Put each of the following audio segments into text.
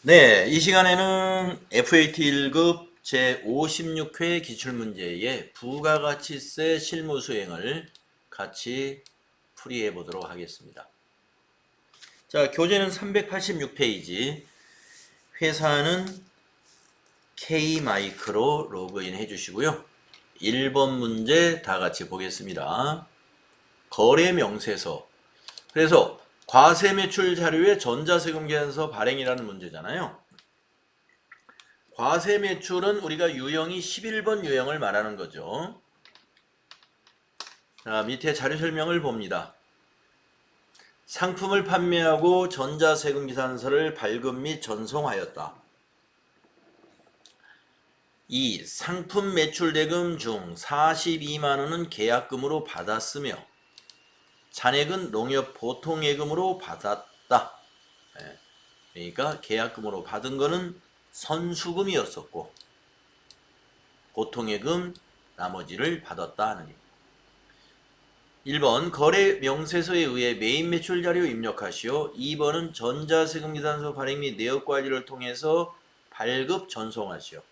네, 이 시간에는 FAT 1급 제56회 기출문제의 부가가치세 실무 수행을 같이 풀이해 보도록 하겠습니다. 자, 교재는 386페이지, 회사는 K마이크로 로그인 해주시고요. 1번 문제 다 같이 보겠습니다. 거래명세서. 그래서 과세매출 자료의 전자세금 계산서 발행이라는 문제잖아요. 과세매출은 우리가 유형이 11번 유형을 말하는 거죠. 자, 밑에 자료 설명을 봅니다. 상품을 판매하고 전자세금 계산서를 발급 및 전송하였다. 2. 상품 매출 대금 중 42만원은 계약금으로 받았으며 잔액은 농협 보통예금으로 받았다. 그러니까 계약금으로 받은 거는 선수금이었었고 보통예금 나머지를 받았다 하는 얘기. 1번 거래 명세서에 의해 매입 매출 자료 입력하시오. 2번은 전자세금 계산서 발행 및 내역 관리를 통해서 발급 전송하시오.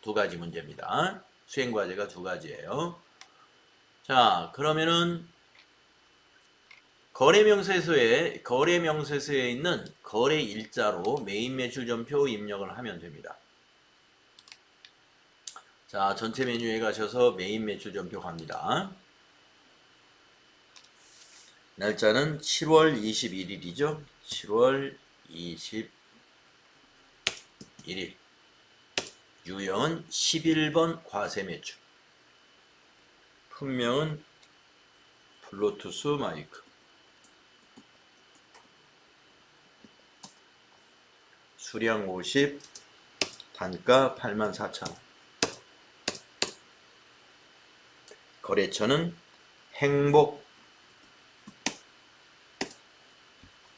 두 가지 문제입니다. 수행 과제가 두 가지예요. 자, 그러면은 거래 명세서에 있는 거래 일자로 매입 매출 전표 입력을 하면 됩니다. 자, 전체 메뉴에 가셔서 매입 매출 전표 갑니다. 날짜는 7월 21일이죠. 7월 21일. 유형은 11번 과세매출. 품명은 블루투스 마이크. 수량 50, 단가 84,000원. 거래처는 행복.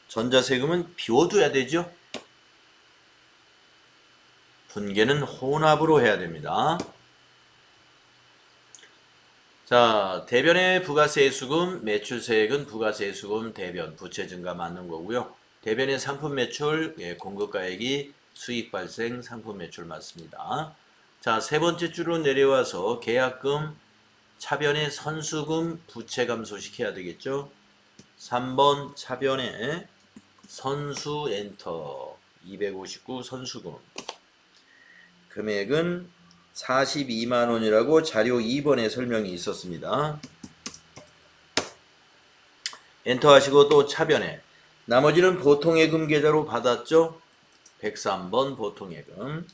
전자세금은 비워둬야 되죠. 분계는 혼합으로 해야 됩니다. 자, 대변의 부가세수금, 매출세액은 부가세수금, 대변, 부채 증가 맞는 거고요. 대변의 상품 매출, 공급가액이 수익 발생, 상품 매출 맞습니다. 자, 세 번째 줄로 내려와서 계약금, 차변의 선수금, 부채 감소시켜야 되겠죠. 3번 차변의 선수 엔터, 259 선수금. 금액은 42만원이라고 자료 2번에 설명이 있었습니다. 엔터 하시고 또 차변에 나머지는 보통예금 계좌로 받았죠. 103번 보통예금.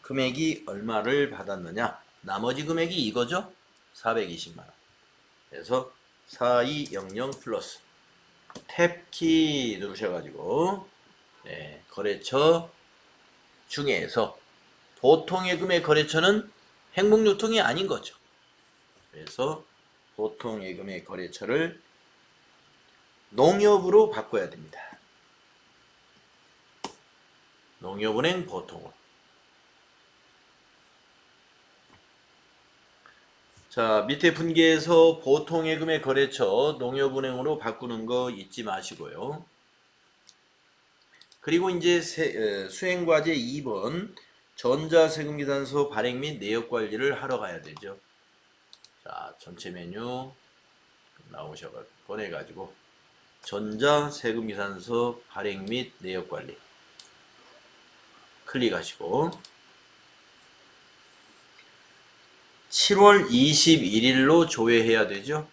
금액이 얼마를 받았느냐, 나머지 금액이 이거죠. 420만원. 그래서 4200 플러스 탭키 누르셔가지고 거래처 중에서 보통예금의 거래처는 행복유통이 아닌 거죠. 그래서 보통예금의 거래처를 농협으로 바꿔야 됩니다. 농협은행 보통으로. 자, 밑에 분기에서 보통예금의 거래처 농협은행으로 바꾸는 거 잊지 마시고요. 그리고 이제 수행과제 2번 전자세금 계산서 발행 및 내역 관리를 하러 가야 되죠. 자, 전체 메뉴 나오셔가지고 꺼내가지고 전자세금 계산서 발행 및 내역 관리 클릭하시고 7월 21일로 조회해야 되죠.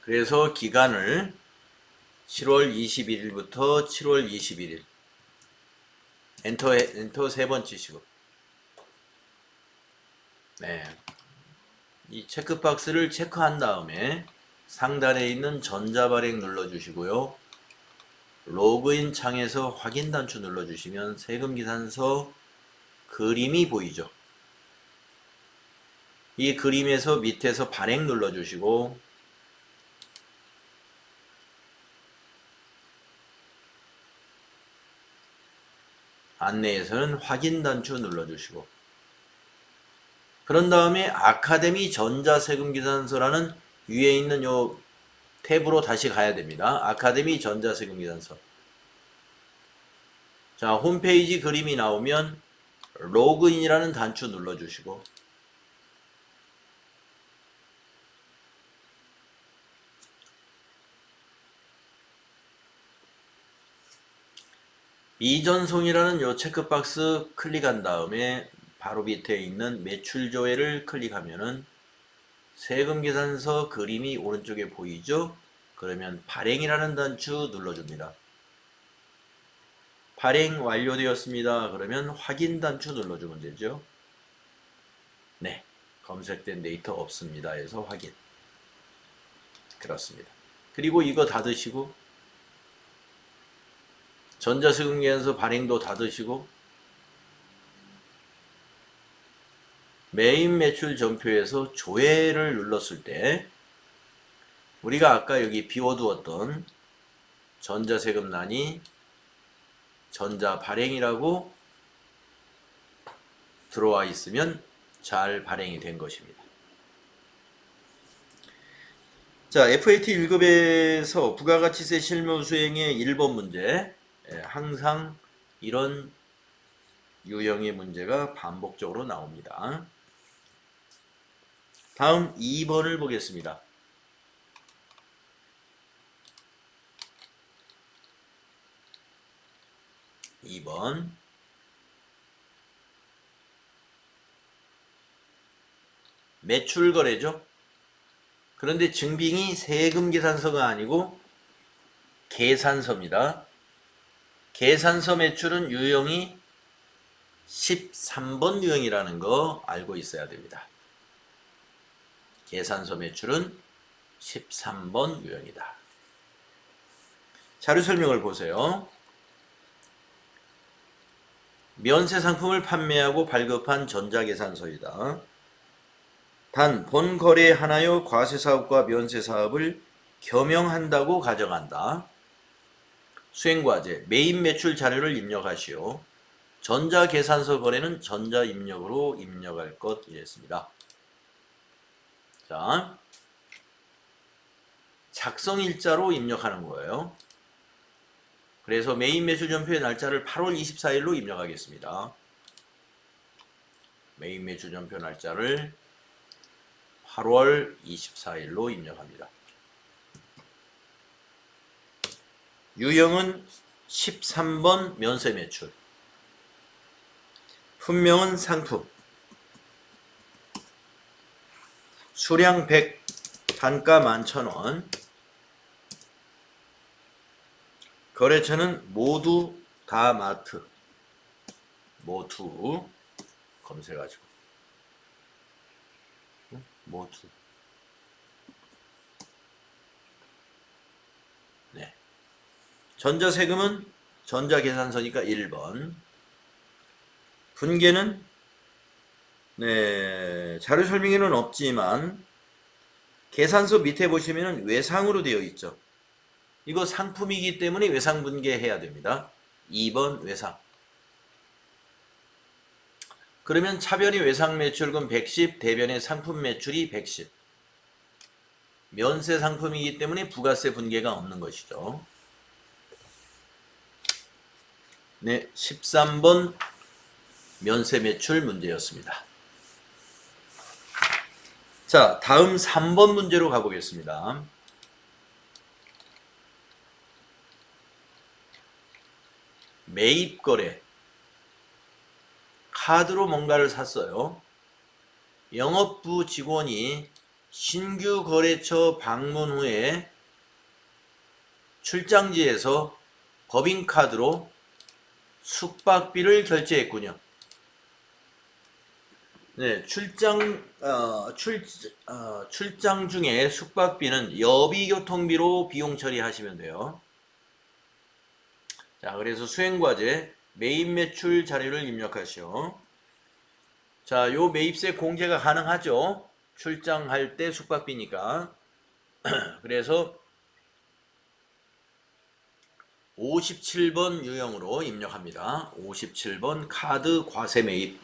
그래서 기간을 7월 21일부터 7월 21일 엔터 세 번 치시고 이 체크박스를 체크한 다음에 상단에 있는 전자발행 눌러주시고요. 로그인 창에서 확인 단추 눌러주시면 세금계산서 그림이 보이죠. 이 그림에서 밑에서 발행 눌러주시고 안내에서는 확인 단추 눌러주시고 그런 다음에 아카데미 전자세금계산서라는 위에 있는 요 탭으로 다시 가야 됩니다. 아카데미 전자세금계산서. 자, 홈페이지 그림이 나오면 로그인이라는 단추 눌러주시고, 이전송이라는 요 체크박스 클릭한 다음에 바로 밑에 있는 매출 조회를 클릭하면은 세금계산서 그림이 오른쪽에 보이죠? 그러면 발행이라는 단추 눌러줍니다. 발행 완료되었습니다. 그러면 확인 단추 눌러주면 되죠. 네, 검색된 데이터 없습니다 해서 확인. 그렇습니다. 그리고 이거 닫으시고 전자세금계산서 발행도 닫으시고 메인 매출 전표에서 조회를 눌렀을 때 우리가 아까 여기 비워두었던 전자세금란이 전자발행이라고 들어와 있으면 잘 발행이 된 것입니다. 자, FAT 1급에서 부가가치세 실무 수행의 1번 문제, 항상 이런 유형의 문제가 반복적으로 나옵니다. 다음 2번을 보겠습니다. 2번. 매출 거래죠. 그런데 증빙이 세금계산서가 아니고 계산서입니다. 계산서 매출은 유형이 13번 유형이라는 거 알고 있어야 됩니다. 계산서 매출은 13번 유형이다. 자료 설명을 보세요. 면세 상품을 판매하고 발급한 전자계산서이다. 단 본 거래하나요 과세사업과 면세사업을 겸용한다고 가정한다. 수행과제 메인 매출 자료를 입력하시오. 전자계산서 거래는 전자입력으로 입력할 것 이랬습니다. 자, 작성일자로 입력하는 거예요. 그래서 메인 매출 전표의 날짜를 8월 24일로 입력하겠습니다. 메인 매출 전표 날짜를 8월 24일로 입력합니다. 유형은 13번 면세 매출. 품명은 상품. 수량 100, 단가 11,000원. 거래처는 모두 다 마트. 모두 검색하시고. 모두. 네. 전자세금은 전자계산서니까 1번. 분계는 네, 자료 설명에는 없지만 계산서 밑에 보시면 외상으로 되어 있죠. 이거 상품이기 때문에 외상 분계해야 됩니다. 2번 외상. 그러면 차변이 외상 매출금 110, 대변의 상품 매출이 110. 면세 상품이기 때문에 부가세 분계가 없는 것이죠. 네, 13번 면세 매출 문제였습니다. 자, 다음 3번 문제로 가보겠습니다. 매입거래. 카드로 뭔가를 샀어요. 영업부 직원이 신규 거래처 방문 후에 출장지에서 법인카드로 숙박비를 결제했군요. 네, 출장 중에 숙박비는 여비교통비로 비용 처리하시면 돼요. 자, 그래서 수행과제 매입 매출 자료를 입력하시오. 자, 요 매입세 공제가 가능하죠. 출장할 때 숙박비니까. 그래서 57번 유형으로 입력합니다. 57번 카드 과세 매입.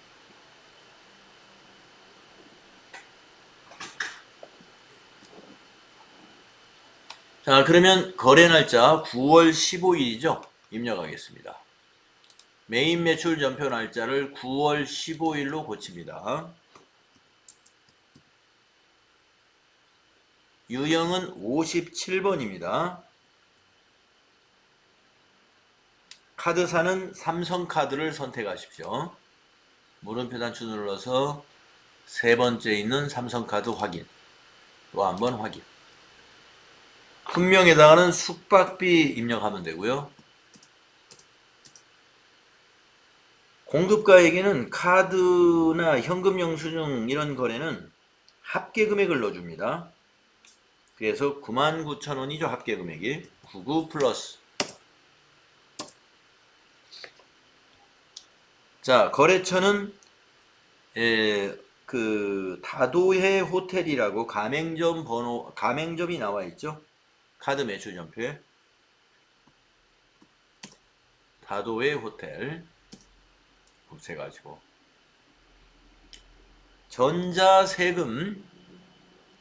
자, 그러면 거래 날짜 9월 15일이죠. 입력하겠습니다. 메인 매출 전표 날짜를 9월 15일로 고칩니다. 유형은 57번입니다. 카드사는 삼성카드를 선택하십시오. 물음표 단추 눌러서 세 번째 있는 삼성카드 확인. 또 한번 확인. 분명에다가는 숙박비 입력하면 되고요. 공급가에게는 카드나 현금 영수증 이런 거래는 합계 금액을 넣어줍니다. 그래서 99,000원이죠. 합계 금액이 99 플러스. 자, 거래처는 그 다도해 호텔이라고 가맹점이 나와 있죠. 카드 매출 전표에 다도해 호텔 검색해가지고 전자세금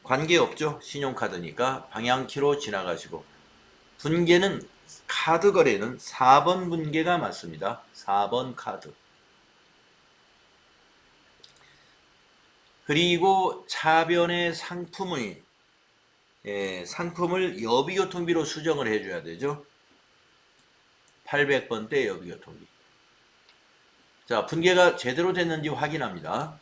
관계없죠. 신용카드니까 방향키로 지나가시고 분계는 카드 거래는 4번 분계가 맞습니다. 4번 카드. 그리고 차변의 상품을 여비교통비로 수정을 해줘야 되죠. 800번대 여비교통비. 자, 분계가 제대로 됐는지 확인합니다.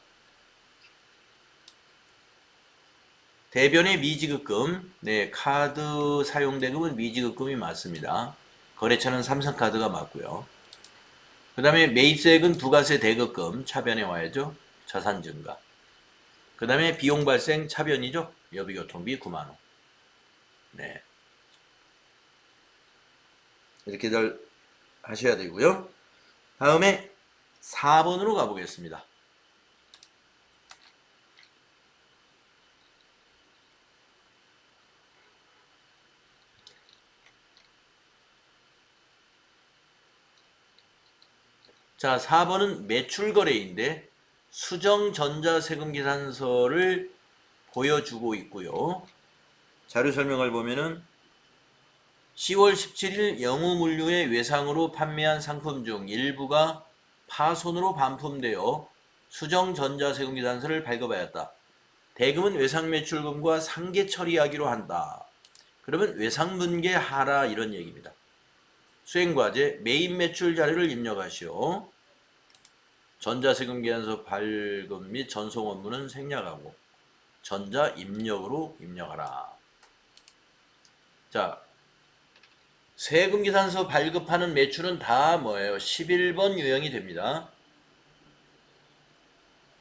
대변의 미지급금, 네, 카드 사용대금은 미지급금이 맞습니다. 거래처는 삼성카드가 맞고요. 그 다음에 매입세액은 부가세 대급금, 차변에 와야죠. 자산 증가. 그 다음에 비용 발생 차변이죠. 여비교통비 9만원. 네. 이렇게들 하셔야 되고요. 다음에 4번으로 가보겠습니다. 자, 4번은 매출거래인데 수정전자세금계산서를 보여주고 있고요. 자료 설명을 보면은 10월 17일 영우물류의 외상으로 판매한 상품 중 일부가 파손으로 반품되어 수정전자세금계산서를 발급하였다. 대금은 외상매출금과 상계 처리하기로 한다. 그러면 외상분계하라 이런 얘기입니다. 수행과제 메인 매출 자료를 입력하시오. 전자세금계산서 발급 및 전송 업무는 생략하고 전자 입력으로 입력하라. 자, 세금계산서 발급하는 매출은 다 뭐예요? 11번 유형이 됩니다.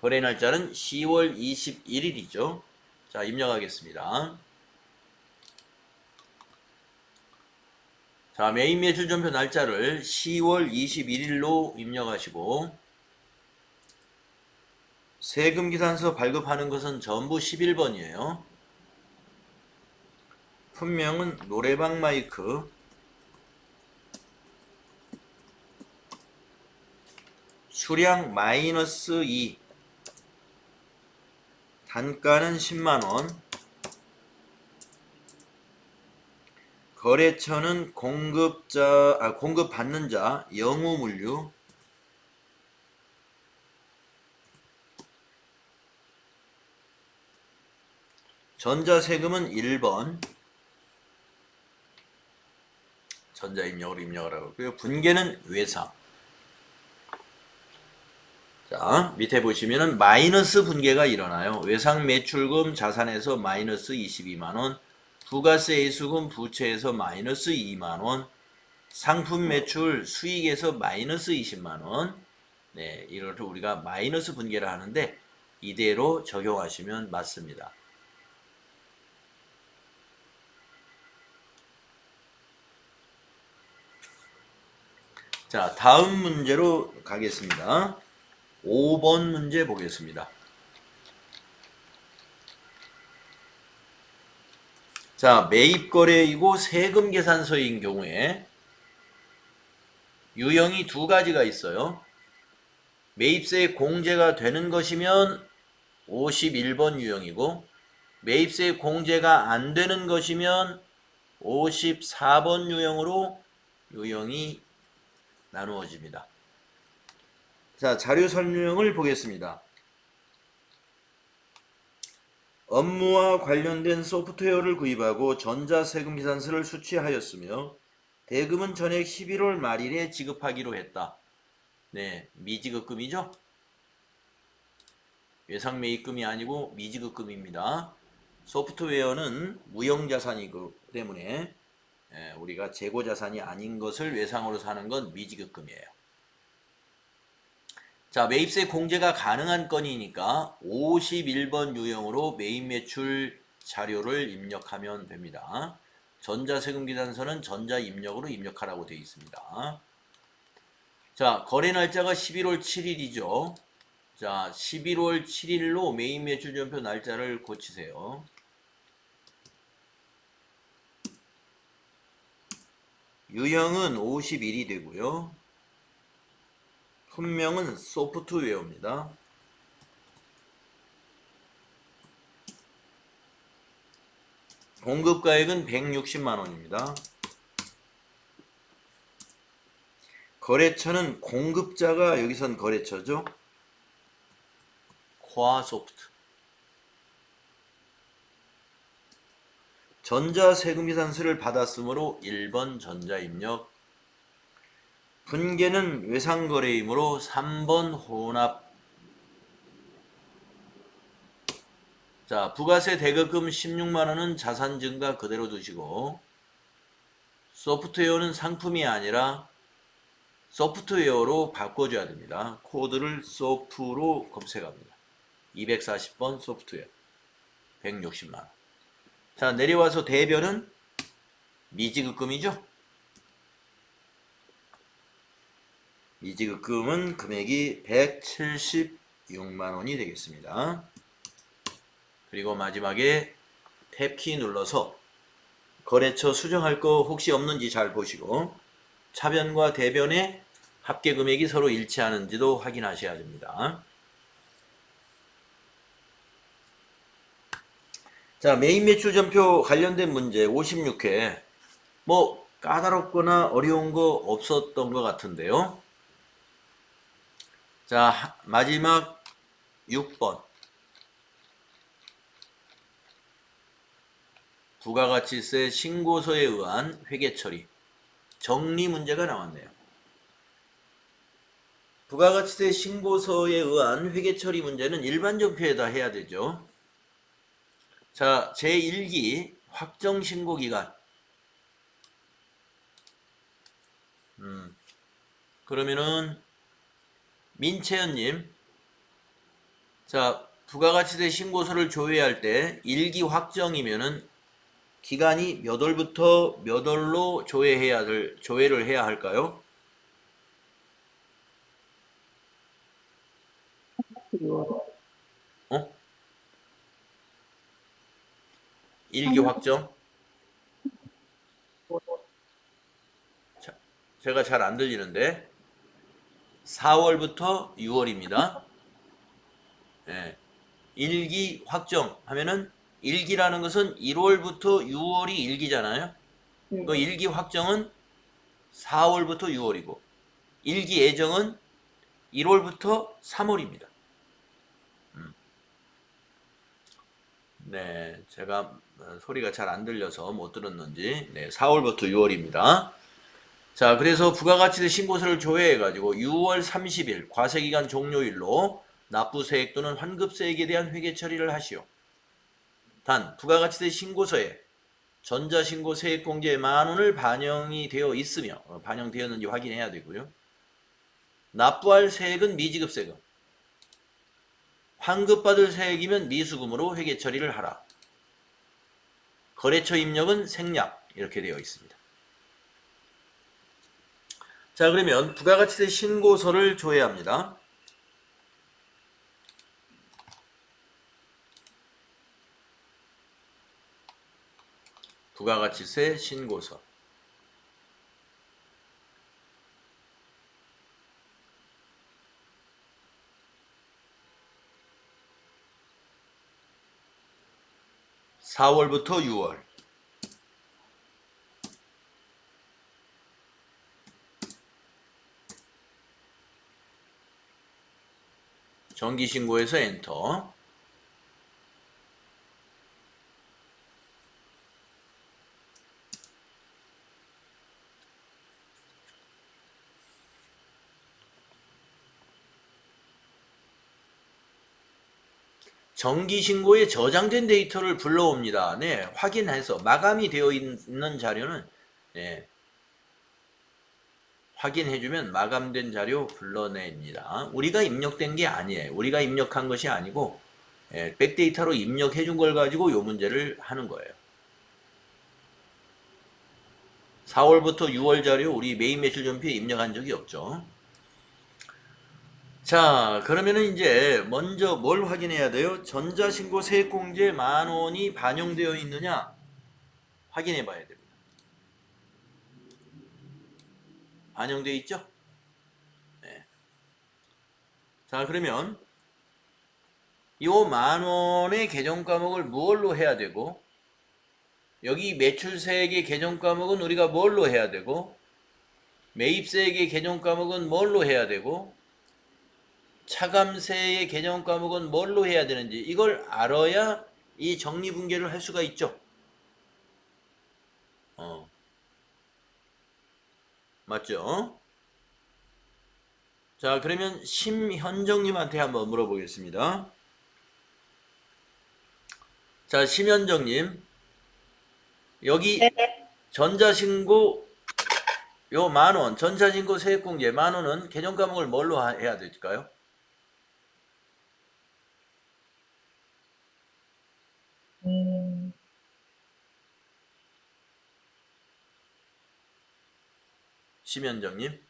거래 날짜는 10월 21일이죠. 자, 입력하겠습니다. 자, 메인 매출 전표 날짜를 10월 21일로 입력하시고 세금계산서 발급하는 것은 전부 11번이에요. 품명은 노래방 마이크, 수량 -2, 단가는 10만원, 거래처는 공급받는 자 영우물류, 전자세금은 1번, 전자입력으로 입력을 하고 있고요. 분계는 외상. 자, 밑에 보시면은 마이너스 분계가 일어나요. 외상 매출금 자산에서 마이너스 22만원, 부가세 예수금 부채에서 마이너스 2만원, 상품 매출 수익에서 마이너스 20만원. 네, 이걸 우리가 마이너스 분계를 하는데 이대로 적용하시면 맞습니다. 자, 다음 문제로 가겠습니다. 5번 문제 보겠습니다. 자, 매입거래이고 세금계산서인 경우에 유형이 두 가지가 있어요. 매입세 공제가 되는 것이면 51번 유형이고 매입세 공제가 안 되는 것이면 54번 유형이 나누어집니다. 자, 자료 설명을 보겠습니다. 업무와 관련된 소프트웨어를 구입하고 전자세금 계산서를 수취하였으며 대금은 전액 11월 말일에 지급하기로 했다. 네, 미지급금이죠? 외상매입금이 아니고 미지급금입니다. 소프트웨어는 무형자산이기 때문에 우리가 재고자산이 아닌 것을 외상으로 사는 건 미지급금이에요. 자, 매입세 공제가 가능한 건이니까 51번 유형으로 매입 매출 자료를 입력하면 됩니다. 전자세금 계산서는 전자입력으로 입력하라고 되어 있습니다. 자, 거래 날짜가 11월 7일이죠. 자, 11월 7일로 매입 매출 전표 날짜를 고치세요. 유형은 51이 되고요. 품명은 소프트웨어입니다. 공급가액은 160만원입니다. 거래처는 공급자가 여기선 거래처죠. 코아소프트. 전자세금계산서를 받았으므로 1번 전자입력. 분계는 외상거래이므로 3번 혼합. 자, 부가세 대급금 16만원은 자산 증가 그대로 두시고, 소프트웨어는 상품이 아니라 소프트웨어로 바꿔줘야 됩니다. 코드를 소프로 검색합니다. 240번 소프트웨어 160만원. 자, 내려와서 대변은 미지급금이죠. 미지급금은 금액이 176만원이 되겠습니다. 그리고 마지막에 탭키 눌러서 거래처 수정할 거 혹시 없는지 잘 보시고 차변과 대변의 합계 금액이 서로 일치하는지도 확인하셔야 됩니다. 자, 매입 매출 전표 관련된 문제 56회. 뭐 까다롭거나 어려운 거 없었던 것 같은데요. 자, 마지막 6번. 부가가치세 신고서에 의한 회계 처리. 정리 문제가 나왔네요. 부가가치세 신고서에 의한 회계 처리 문제는 일반 전표에다 해야 되죠. 자, 제1기 확정신고기간. 그러면은 민채연님, 자, 부가가치세 신고서를 조회할 때 1기 확정이면은 기간이 몇 월부터 몇 월로 조회를 해야 할까요? 1기 확정? 자, 제가 잘 안 들리는데 4월부터 6월입니다. 예. 1기 확정 하면은 1기라는 것은 1월부터 6월이 1기잖아요. 그 1기 확정은 4월부터 6월이고 1기 예정은 1월부터 3월입니다. 네, 제가 소리가 잘 안 들려서 못 들었는지 4월부터 6월입니다. 자, 그래서 부가가치세 신고서를 조회해가지고 6월 30일 과세기간 종료일로 납부세액 또는 환급세액에 대한 회계 처리를 하시오. 단, 부가가치세 신고서에 전자신고 세액공제 만원을 반영이 되어 있으며 반영되었는지 확인해야 되고요. 납부할 세액은 미지급세금, 환급받을 세액이면 미수금으로 회계 처리를 하라. 거래처 입력은 생략 이렇게 되어 있습니다. 자, 그러면 부가가치세 신고서를 조회합니다. 부가가치세 신고서. (4월부터 6월) 정기신고에서 엔터. 정기신고에 저장된 데이터를 불러옵니다. 네, 확인해서 마감이 되어 있는 자료는 네, 확인해주면 마감된 자료 불러냅니다. 우리가 입력된 게 아니에요. 우리가 입력한 것이 아니고 백데이터로 입력해준 걸 가지고 이 문제를 하는 거예요. 4월부터 6월 자료 우리 메인 매출 전표에 입력한 적이 없죠. 자, 그러면은 이제 먼저 뭘 확인해야 돼요? 전자신고 세액공제 10,000원이 반영되어 있느냐 확인해 봐야 됩니다. 반영되어 있죠? 네. 자, 그러면 이 10,000원의 계정 과목을 무엇로 해야 되고, 여기 매출세액의 계정 과목은 우리가 뭘로 해야 되고, 매입세액의 계정 과목은 뭘로 해야 되고, 차감세의 계정 과목은 뭘로 해야 되는지 이걸 알아야 이 정리분계를 할 수가 있죠. 맞죠? 자, 그러면 심현정님한테 한번 물어보겠습니다. 자, 심현정님, 여기 네. 전자신고 요 10,000원, 전자신고 세액공제 10,000원은 계정 과목을 뭘로 해야 될까요? 심현정님.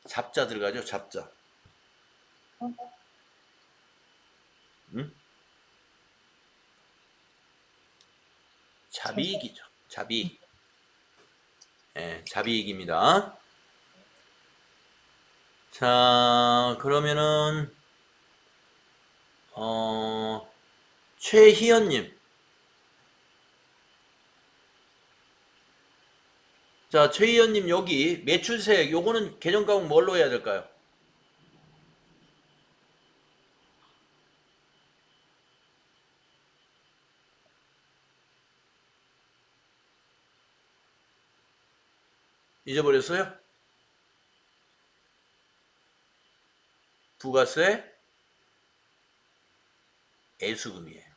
잡자 들어가죠, 잡자. 응? 잡이익이죠, 잡이익. 예, 잡이익입니다. 자, 그러면은 최희연님. 자, 최희연님 여기 매출세액 요거는 계정 과목 뭘로 해야 될까요? 잊어버렸어요? 부가세 애수금이에요.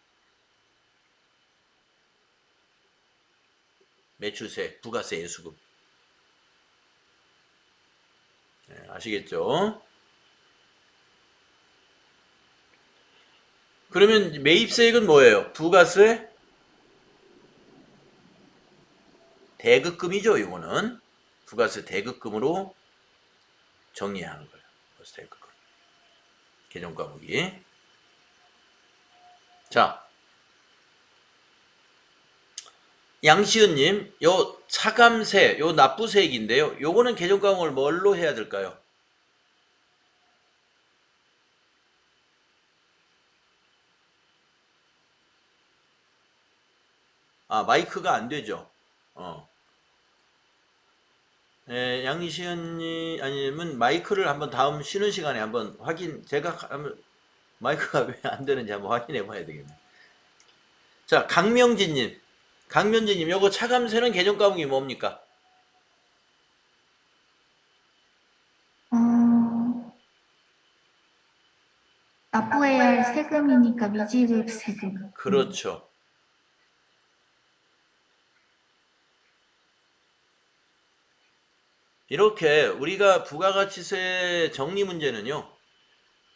매출세 부가세 애수금. 네, 아시겠죠? 그러면 매입세액은 뭐예요? 부가세 대급금이죠. 이거는 부가세 대급금으로 정리하는 거예요. 부가세 대급금. 계정 과목이. 자, 양시은님, 요 차감세, 요 납부세액인데요. 요거는 계정 과목을 뭘로 해야 될까요? 아, 마이크가 안 되죠. 양시은님 아니면 마이크를 한번 다음 쉬는 시간에 한번 제가 한번 마이크가 왜 안 되는지 한번 확인해 봐야 되겠네요. 자, 강명진님, 요거 차감세는 계정 과목이 뭡니까? 납부해야 할 세금이니까 미지급 세금. 그렇죠. 이렇게 우리가 부가가치세 정리 문제는요,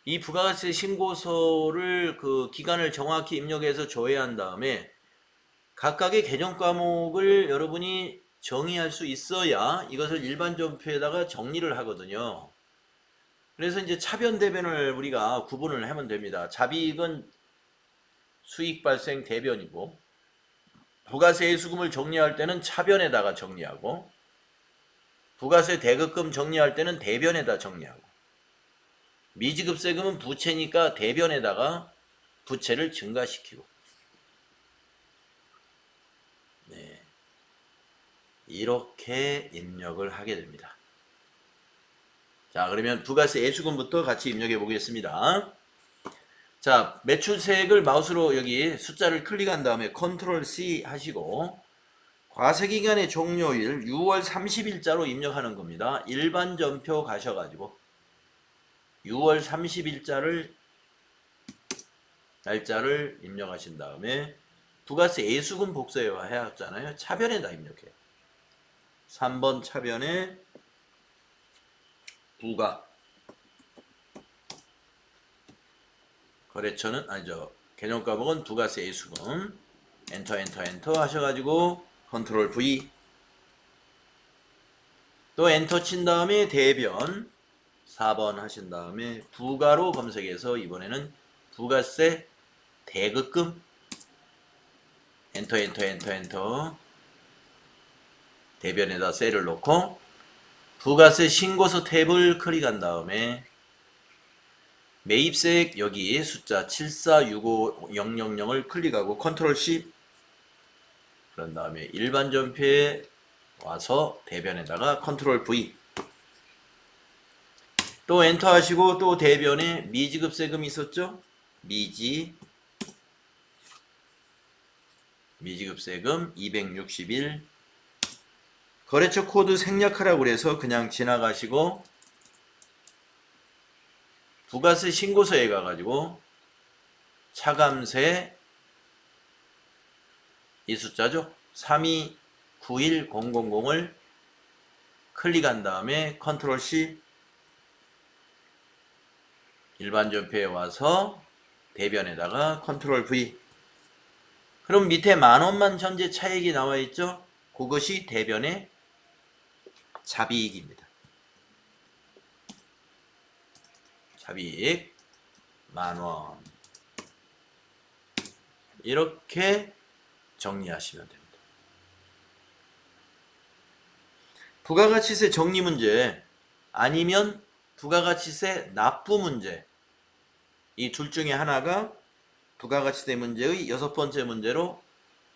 이 부가가치세 신고서를 그 기간을 정확히 입력해서 조회한 다음에 각각의 계정 과목을 여러분이 정의할 수 있어야 이것을 일반 전표에다가 정리를 하거든요. 그래서 이제 차변 대변을 우리가 구분을 하면 됩니다. 잡이익은 수익 발생 대변이고, 부가세 애수금을 정리할 때는 차변에다가 정리하고, 부가세 대급금 정리할 때는 대변에다 정리하고, 미지급 세금은 부채니까 대변에다가 부채를 증가시키고. 네. 이렇게 입력을 하게 됩니다. 자, 그러면 부가세 예수금부터 같이 입력해 보겠습니다. 자, 매출세액을 마우스로 여기 숫자를 클릭한 다음에 컨트롤 C 하시고 과세기간의 종료일 6월 30일자로 입력하는 겁니다. 일반 전표 가셔가지고 6월 30일자를 날짜를 입력하신 다음에 부가세 예수금 복사해야 하잖아요. 차변에다 입력해요. 3번 차변에 부가 거래처는 아니죠. 개념과목은 부가세 예수금 엔터 하셔가지고 컨트롤 V 또 엔터 친 다음에 대변 4번 하신 다음에 부가로 검색해서 이번에는 부가세 대급금 엔터 대변에다 셀을 놓고 부가세 신고서 탭을 클릭한 다음에 매입세액 여기 숫자 7465000을 클릭하고 컨트롤 C 그런 다음에 일반 전표에 와서 대변에다가 컨트롤 V 또 엔터 하시고 또 대변에 미지급 세금이 있었죠? 미지급 세금 261 거래처 코드 생략하라고 그래서 그냥 지나가시고 부가세 신고서에 가가지고 차감세 이 숫자죠. 3291000을 클릭한 다음에 컨트롤 C 일반 전표에 와서 대변에다가 컨트롤 V 그럼 밑에 만원만 현재 차익이 나와 있죠. 그것이 대변의 자비익입니다. 자비익 만원 이렇게 정리하시면 됩니다. 부가가치세 정리 문제 아니면 부가가치세 납부 문제 이 둘 중에 하나가 부가가치세 문제의 6번째 문제로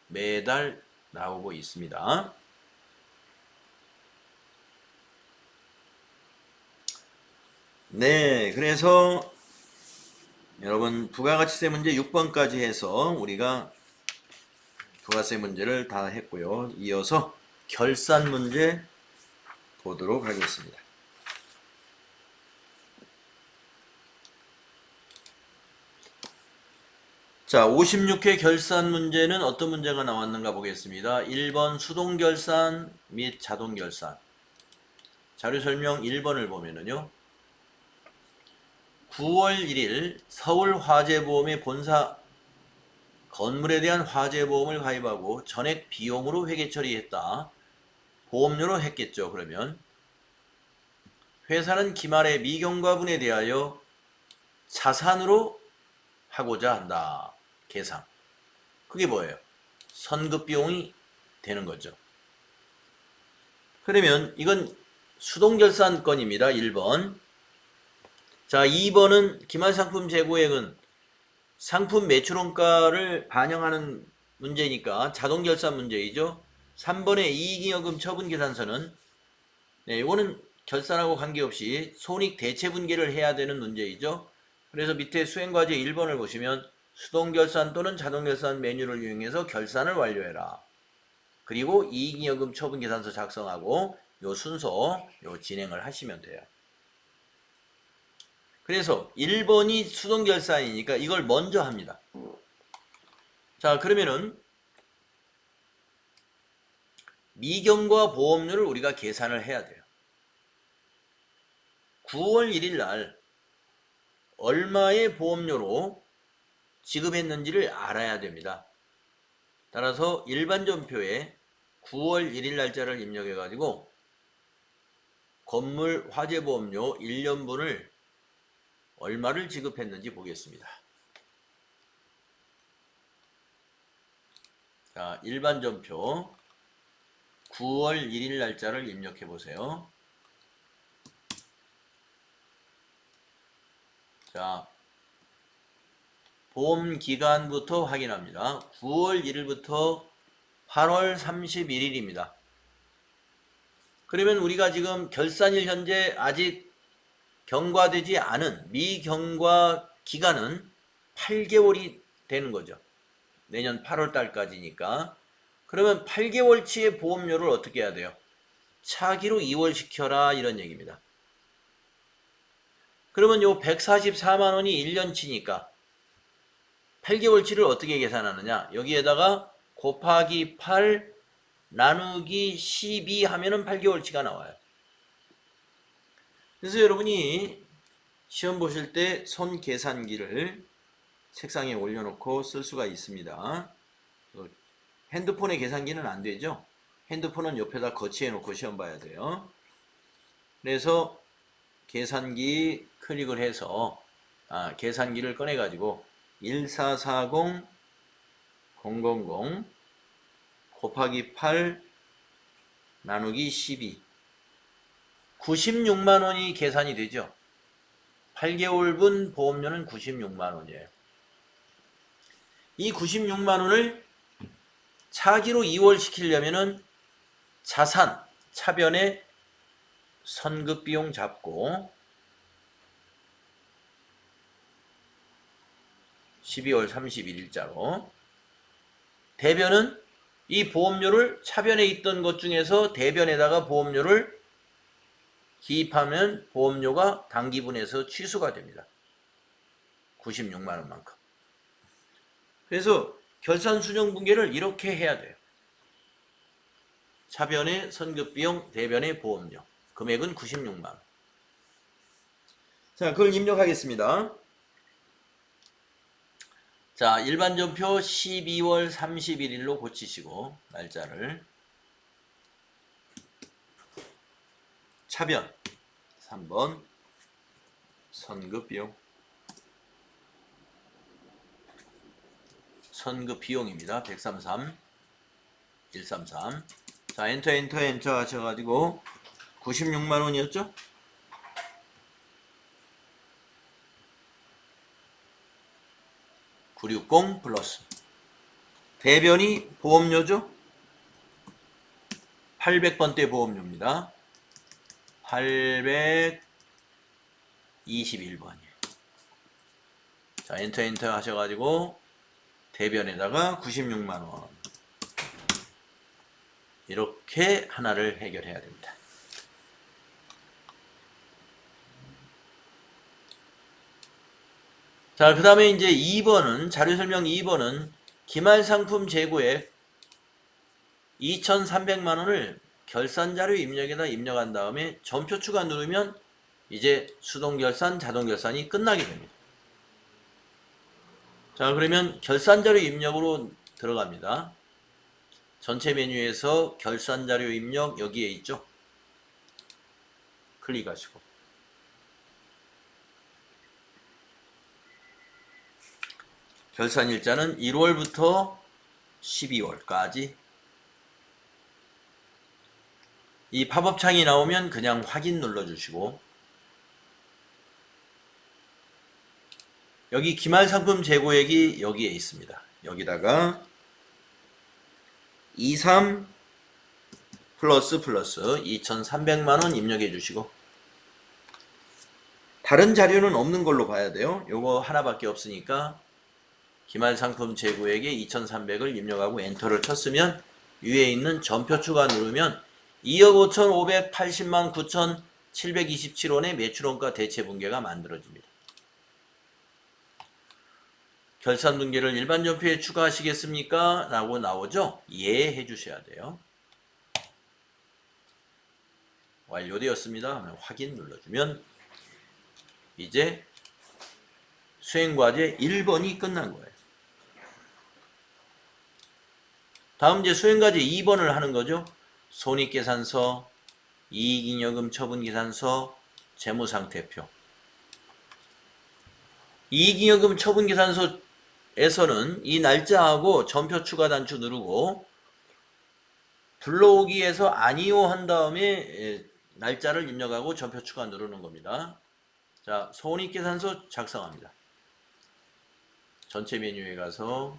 매달 나오고 있습니다. 네, 그래서 여러분 부가가치세 문제 6번까지 해서 우리가 부가세 문제를 다 했고요. 이어서 결산 문제 보도록 하겠습니다. 자, 56회 결산 문제는 어떤 문제가 나왔는가 보겠습니다. 1번 수동결산 및 자동결산 자료 설명 1번을 보면은요. 9월 1일 서울화재보험의 본사 건물에 대한 화재보험을 가입하고 전액 비용으로 회계 처리했다. 보험료로 했겠죠. 그러면 회사는 기말에 미경과분에 대하여 자산으로 하고자 한다. 계상. 그게 뭐예요? 선급비용이 되는 거죠. 그러면 이건 수동결산 건입니다. 1번. 자, 2번은 기말상품 재고액은 상품 매출원가를 반영하는 문제니까 자동결산 문제이죠. 3번의 이익잉여금 처분계산서는 이거는 결산하고 관계없이 손익대체분계를 해야 되는 문제이죠. 그래서 밑에 수행과제 1번을 보시면 수동결산 또는 자동결산 메뉴를 이용해서 결산을 완료해라. 그리고 이익잉여금 처분계산서 작성하고 요 순서 진행을 하시면 돼요. 그래서 1번이 수동결산이니까 이걸 먼저 합니다. 자, 그러면은 미경과 보험료를 우리가 계산을 해야 돼요. 9월 1일 날 얼마의 보험료로 지급했는지를 알아야 됩니다. 따라서 일반 전표에 9월 1일 날짜를 입력해 가지고 건물 화재보험료 1년분을 얼마를 지급했는지 보겠습니다. 자, 일반 전표 9월 1일 날짜를 입력해 보세요. 자, 보험 기간부터 확인합니다. 9월 1일부터 8월 31일입니다. 그러면 우리가 지금 결산일 현재 아직 경과되지 않은 미경과 기간은 8개월이 되는 거죠. 내년 8월 달까지니까. 그러면 8개월치의 보험료를 어떻게 해야 돼요? 차기로 2월 시켜라 이런 얘기입니다. 그러면 요 144만 원이 1년치니까 8개월치를 어떻게 계산하느냐? 여기에다가 곱하기 8 나누기 12 하면은 8개월치가 나와요. 그래서 여러분이 시험 보실 때 손 계산기를 책상에 올려놓고 쓸 수가 있습니다. 핸드폰의 계산기는 안 되죠. 핸드폰은 옆에다 거치해 놓고 시험 봐야 돼요. 그래서 계산기 클릭을 해서 계산기를 꺼내 가지고 1440 000 곱하기 8 나누기 12 96만 원이 계산이 되죠. 8개월분 보험료는 96만 원이에요. 이 96만 원을 차기로 2월 시키려면은 자산, 차변에 선급 비용 잡고 12월 31일자로 대변은 이 보험료를 차변에 있던 것 중에서 대변에다가 보험료를 기입하면 보험료가 당기분해서 취소가 됩니다. 96만 원만큼. 그래서 결산순영분계를 이렇게 해야 돼요. 차변의 선급비용, 대변의 보험료. 금액은 96만 원. 자, 그걸 입력하겠습니다. 자, 일반전표 12월 31일로 고치시고 날짜를 차변 3번 선급비용 선급비용입니다. 133 133 자, 엔터 하셔가지고 96만 원이었죠? (960) 플러스 대변이 보험료죠? 800번대 보험료입니다. 821번이에요. 자, 엔터 하셔가지고 대변에다가 96만 원 이렇게 하나를 해결해야 됩니다. 자, 그 다음에 이제 2번은 자료설명 2번은 기말상품 재고액 2,300만 원을 결산자료 입력에다 입력한 다음에 전표 추가 누르면 이제 수동결산, 자동결산이 끝나게 됩니다. 자, 그러면 결산자료 입력으로 들어갑니다. 전체 메뉴에서 결산자료 입력 여기에 있죠. 클릭하시고 결산일자는 1월부터 12월까지 이 팝업창이 나오면 그냥 확인 눌러주시고 여기 기말상품 재고액이 여기에 있습니다. 여기다가 23 플러스 2,300만 원 입력해 주시고 다른 자료는 없는 걸로 봐야 돼요. 요거 하나밖에 없으니까 기말상품 재고액에 2,300을 입력하고 엔터를 쳤으면 위에 있는 전표 추가 누르면 2억 5,580만 9,727원의 매출원가 대체분계가 만들어집니다. 결산분계를 일반 전표에 추가하시겠습니까? 라고 나오죠? 예 해주셔야 돼요. 완료되었습니다 하면 확인 눌러주면 이제 수행과제 1번이 끝난 거예요. 다음 이제 수행과제 2번을 하는 거죠. 손익계산서, 이익잉여금 처분계산서, 재무상태표. 이익잉여금 처분계산서에서는 이 날짜하고 전표 추가 단추 누르고 불러오기에서 아니요 한 다음에 날짜를 입력하고 전표 추가 누르는 겁니다. 자, 손익계산서 작성합니다. 전체 메뉴에 가서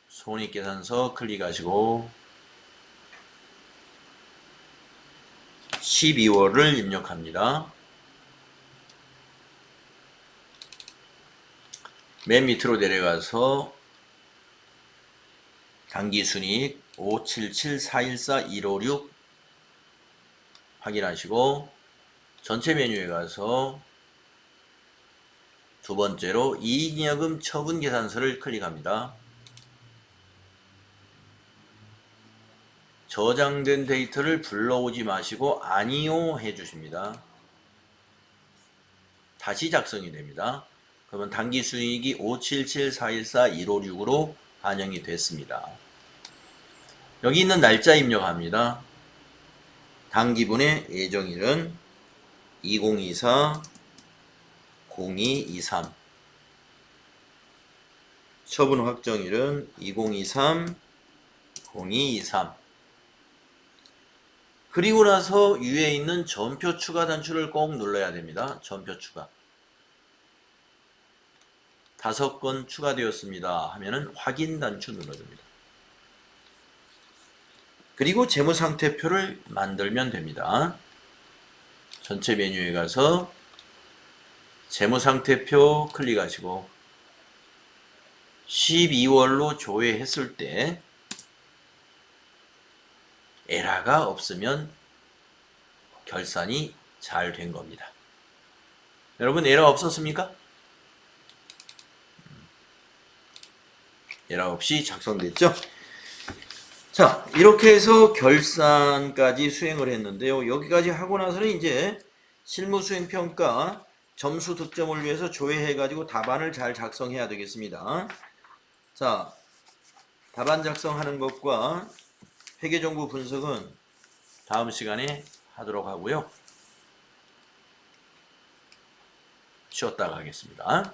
손익계산서 클릭하시고 12월을 입력합니다. 맨 밑으로 내려가서 당기순이익 577414156 확인하시고 전체 메뉴에 가서 두 번째로 이익여금 처분 계산서를 클릭합니다. 저장된 데이터를 불러오지 마시고 아니요 해주십니다. 다시 작성이 됩니다. 그러면 당기순이익이 577414156으로 반영이 됐습니다. 여기 있는 날짜 입력합니다. 당기분의 예정일은 2024 0223 처분 확정일은 2023 0223 그리고 나서 위에 있는 전표 추가 단추를 꼭 눌러야 됩니다. 전표 추가 5건 추가되었습니다 하면은 확인 단추 눌러줍니다. 그리고 재무상태표를 만들면 됩니다. 전체 메뉴에 가서 재무상태표 클릭하시고 12월로 조회했을 때 에러가 없으면 결산이 잘 된 겁니다. 여러분 에러 없었습니까? 에러 없이 작성됐죠? 자, 이렇게 해서 결산까지 수행을 했는데요. 여기까지 하고 나서는 이제 실무수행평가 점수 득점을 위해서 조회해가지고 답안을 잘 작성해야 되겠습니다. 자, 답안 작성하는 것과 회계정보 분석은 다음 시간에 하도록 하고요. 쉬었다가 하겠습니다.